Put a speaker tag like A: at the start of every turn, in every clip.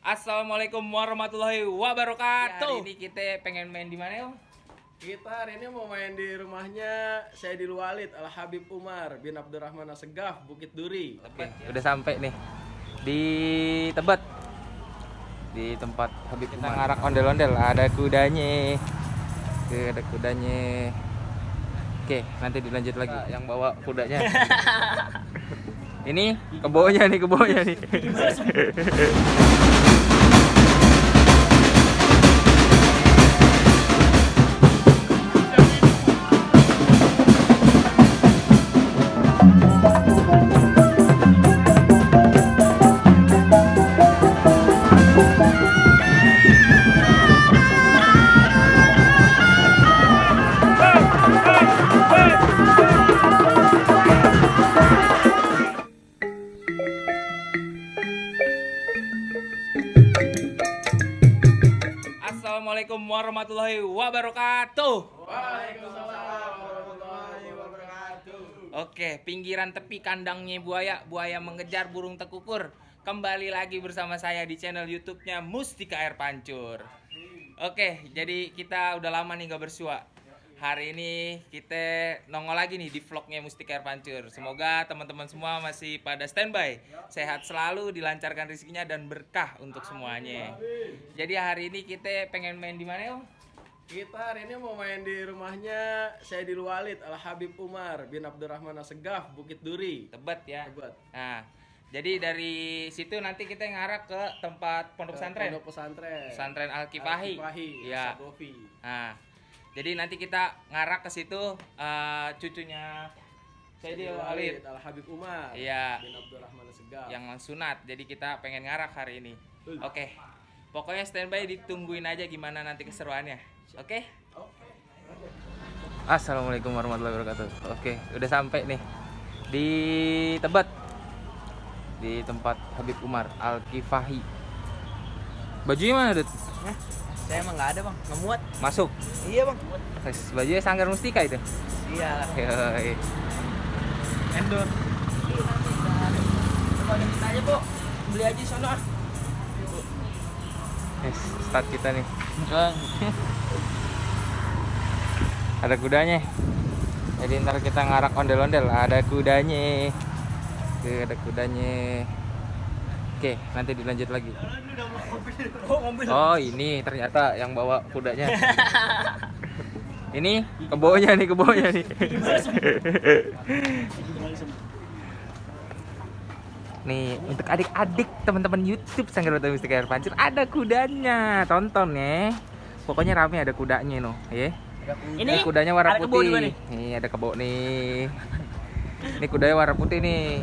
A: Assalamualaikum warahmatullahi wabarakatuh. Hari ini kita pengen main di mana, Om?
B: Kita hari ini mau main di rumahnya Sayyidil Walid Al Habib Umar bin Abdurrahman Assegaf, Bukit Duri.
A: Oke, udah sampai nih di Tebet, di tempat Habib Umar. Kita ngarak ondel-ondel, ada kudanya. Ada kudanya. Oke, nanti dilanjut lagi. Yang bawa kudanya. Ini kebonya nih. Assalamualaikum warahmatullahi wabarakatuh.
B: Waalaikumsalam warahmatullahi wabarakatuh.
A: Oke, pinggiran tepi kandangnya buaya mengejar burung tekukur. Kembali lagi bersama saya di channel YouTube-nya Mustika Air Pancur. Oke, jadi kita udah lama nih gak bersua. Hari ini kita nongol lagi nih di vlognya Mustika Air Pancur. Semoga teman-teman semua masih pada standby, sehat selalu, dilancarkan rezekinya dan berkah untuk semuanya. Jadi hari ini kita pengen main di mana, Om?
B: Kita hari ini mau main di rumahnya Sayyidil Walid Al Habib Umar bin Abdurrahman Assegaf, Bukit Duri.
A: Tebet ya.
B: Tebet.
A: Nah, jadi dari situ nanti kita ngarah ke tempat pondok pesantren.
B: Pondok pesantren.
A: Pesantren Al-Kifahi.
B: Ya.
A: Nah, jadi nanti kita ngarah ke situ, cucunya Sayyidil Walid
B: Al Habib Umar
A: Iya.
B: bin Abdurrahman Assegaf.
A: yang sunat. Jadi kita pengen ngarah hari ini. Oke. Pokoknya standby, ditungguin aja gimana nanti keseruannya. Oke? Assalamualaikum warahmatullahi wabarakatuh. Oke, udah sampai nih di Tebet, di tempat Habib Umar Al-Kifahi. Bajunya mana, Dut?
C: Saya emang nggak ada bang, nggak muat.
A: Masuk.
C: Iya bang.
A: Wes, bajunya Sanggar Mustika itu.
C: Iya lah.
A: Yoi.
C: Endor. Coba kita aja bu, beli aja di sana.
A: Yes, start kita nih. Ada kudanya. Jadi ntar kita ngarak ondel-ondel. Ada kudanya. Ada kudanya. Oke, nanti dilanjut lagi. Oh, ini ternyata yang bawa kudanya. Ini kebonya nih. Nih, untuk adik-adik teman-teman YouTube Sanggar Mustika Air Pancur, ada kudanya. Tonton ya. Pokoknya rame, ada kudanya no, ya. Ini kudanya warna putih. Nih, ada kebo nih. Ini kudanya warna putih nih.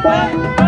A: Bye.